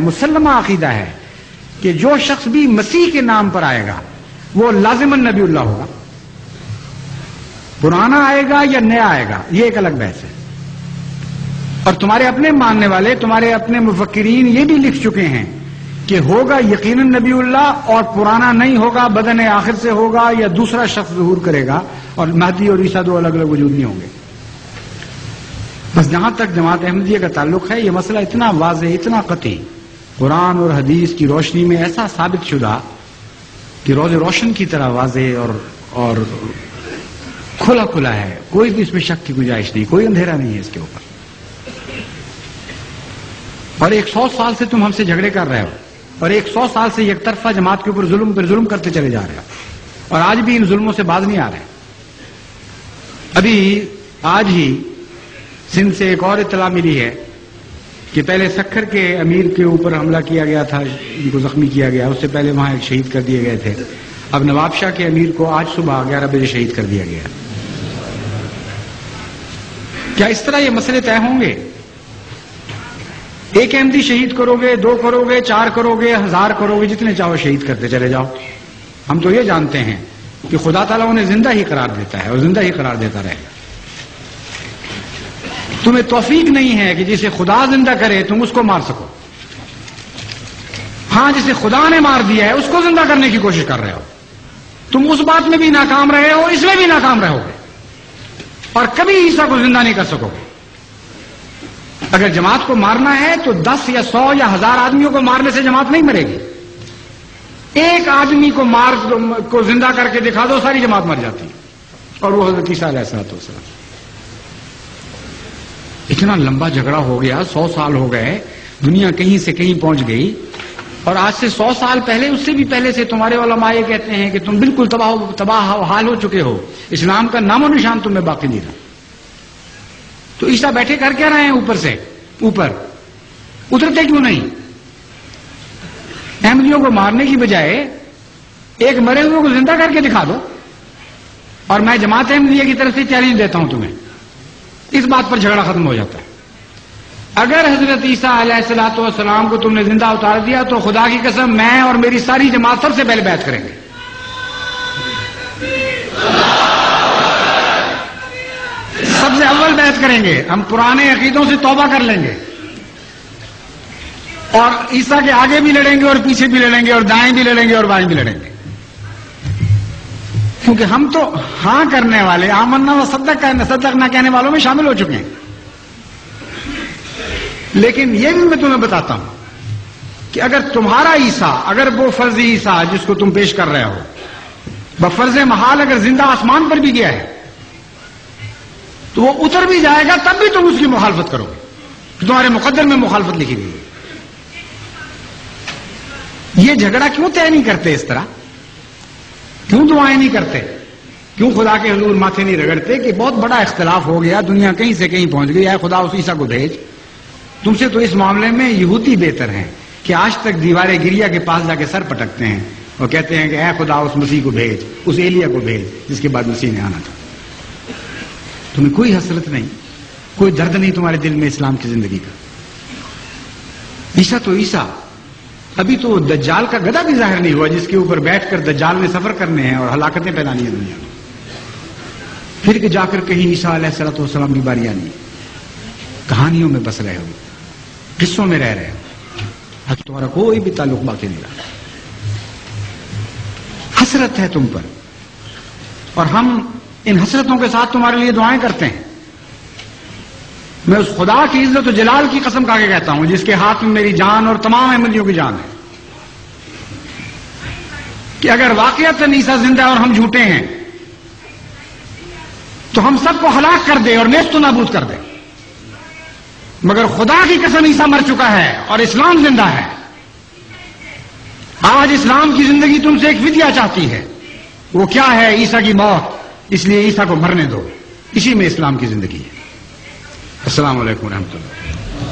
مسلمہ عقیدہ ہے کہ جو شخص بھی مسیح کے نام پر آئے گا وہ لازماً نبی اللہ ہوگا. پرانا آئے گا یا نیا آئے گا یہ ایک الگ بحث ہے. اور تمہارے اپنے ماننے والے، تمہارے اپنے مفکرین یہ بھی لکھ چکے ہیں کہ ہوگا یقیناً نبی اللہ، اور پرانا نہیں ہوگا، بدن آخر سے ہوگا یا دوسرا شخص ظہور کرے گا، اور مہدی اور عیسیٰ دو الگ الگ وجود نہیں ہوں گے. بس جہاں تک جماعت احمدیہ کا تعلق ہے یہ مسئلہ اتنا واضح، اتنا قطعی، قرآن اور حدیث کی روشنی میں ایسا ثابت شدہ کہ روز روشن کی طرح واضح اور کھلا کھلا ہے. کوئی بھی اس میں شک کی گنجائش نہیں، کوئی اندھیرا نہیں ہے اس کے اوپر. اور 100 سال سے تم ہم سے جھگڑے کر رہے ہو، اور 100 سال سے یک طرفہ جماعت کے اوپر ظلم پر ظلم کرتے چلے جا رہے ہو، اور آج بھی ان ظلموں سے باز نہیں آ رہے. ابھی آج ہی سندھ سے ایک اور اطلاع ملی ہے کہ پہلے سکھر کے امیر کے اوپر حملہ کیا گیا تھا، ان کو زخمی کیا گیا، اس سے پہلے وہاں ایک شہید کر دیے گئے تھے. اب نواب شاہ کے امیر کو آج صبح 11 بجے شہید کر دیا گیا. کیا اس طرح یہ مسئلے طے ہوں گے؟ ایک احمدی شہید کرو گے، 2 کرو گے، 4 کرو گے، 1000 کرو گے، جتنے چاہو شہید کرتے چلے جاؤ. ہم تو یہ جانتے ہیں کہ خدا تعالیٰ انہیں زندہ ہی قرار دیتا ہے اور زندہ ہی قرار دیتا رہے گا. تمہیں توفیق نہیں ہے کہ جسے خدا زندہ کرے تم اس کو مار سکو. ہاں، جسے خدا نے مار دیا ہے اس کو زندہ کرنے کی کوشش کر رہے ہو. تم اس بات میں بھی ناکام رہے ہو، اس میں بھی ناکام رہو گے، اور کبھی عیسیٰ کو زندہ نہیں کر سکو گے. اگر جماعت کو مارنا ہے تو 10 یا 100 یا 1000 آدمیوں کو مارنے سے جماعت نہیں مرے گی. ایک آدمی کو زندہ کر کے دکھا دو، ساری جماعت مر جاتی ہے. اور وہ حضرت عیسیٰ علیہ السلام. اتنا لمبا جھگڑا ہو گیا، 100 سال ہو گئے، دنیا کہیں سے کہیں پہنچ گئی. اور آج سے 100 سال پہلے، اس سے بھی پہلے سے تمہارے علماء یہ کہتے ہیں کہ تم بالکل تباہ حال ہو چکے ہو، اسلام کا نام و نشان تمہیں باقی نہیں رہا. تو عیسیٰ بیٹھے کر کیا رہے ہیں اوپر سے؟ اوپر اترتے کیوں نہیں؟ احمدیوں کو مارنے کی بجائے ایک مرے ہوئے کو زندہ کر کے دکھا دو. اور میں جماعت احمدیہ کی طرف سے چیلنج دیتا ہوں تمہیں، اس بات پر جھگڑا ختم ہو جاتا ہے. اگر حضرت عیسیٰ علیہ السلام کو تم نے زندہ اتار دیا تو خدا کی قسم میں اور میری ساری جماعت سب سے پہلے بیعت کریں گے. سب سے اول بیعت کریں گے. ہم پرانے عقیدوں سے توبہ کر لیں گے، اور عیسیٰ کے آگے بھی لڑیں گے اور پیچھے بھی لڑیں گے اور دائیں بھی لڑیں گے اور بائیں بھی لڑیں گے. کیونکہ ہم تو ہاں کرنے والے، آمنا و صدقنا کہنے والوں میں شامل ہو چکے ہیں. لیکن یہ بھی میں تمہیں بتاتا ہوں کہ اگر تمہارا عیسیٰ، اگر وہ فرضی عیسیٰ جس کو تم پیش کر رہے ہو بفرض محال اگر زندہ آسمان پر بھی گیا ہے تو وہ اتر بھی جائے گا، تب بھی تم اس کی مخالفت کرو گے. تمہارے مقدر میں مخالفت لکھی گئی ہے. یہ جھگڑا کیوں طے نہیں کرتے اس طرح؟ کیوں دعائیں نہیں کرتے؟ کیوں خدا کے حضور ماتھے نہیں رگڑتے کہ بہت بڑا اختلاف ہو گیا، دنیا کہیں سے کہیں پہنچ گئی ہے، خدا اس عیسیٰ کو بھیج. تم سے تو اس معاملے میں یہودی بہتر ہیں کہ آج تک دیوار گریا کے پاس جا کے سر پٹکتے ہیں اور کہتے ہیں کہ اے خدا اس مسیح کو بھیج، اس ایلیا کو بھیج جس کے بعد مسیح نے آنا تھا. تمہیں کوئی حسرت نہیں، کوئی درد نہیں تمہارے دل میں اسلام کی زندگی کا. عیسیٰ تو عیسیٰ. ابھی تو دجال کا گدھا بھی ظاہر نہیں ہوا جس کے اوپر بیٹھ کر دجال نے سفر کرنے ہیں اور ہلاکتیں پھیلانی ہیں دنیا میں. پھر کہ جا کر کہیں عیسیٰ علیہ السلام کی باری آنی. کہانیوں میں بس رہے ہو، قصوں میں رہ رہے ہو، اب تمہارا کوئی بھی تعلق باقی نہیں رہا. حسرت ہے تم پر، اور ہم ان حسرتوں کے ساتھ تمہارے لیے دعائیں کرتے ہیں. میں اس خدا کی عزت و جلال کی قسم کھا کے کہتا ہوں جس کے ہاتھ میں میری جان اور تمام احمدیوں کی جان ہے کہ اگر واقعتاً عیسیٰ زندہ ہے اور ہم جھوٹے ہیں تو ہم سب کو ہلاک کر دے اور نیست و نابود کر دے. مگر خدا کی قسم عیسیٰ مر چکا ہے اور اسلام زندہ ہے. آج اسلام کی زندگی تم سے ایک فدیہ چاہتی ہے. وہ کیا ہے؟ عیسیٰ کی موت. اس لیے عیسیٰ کو مرنے دو. اسی میں اسلام کی زندگی ہے. السلام علیکم ورحمۃ اللہ.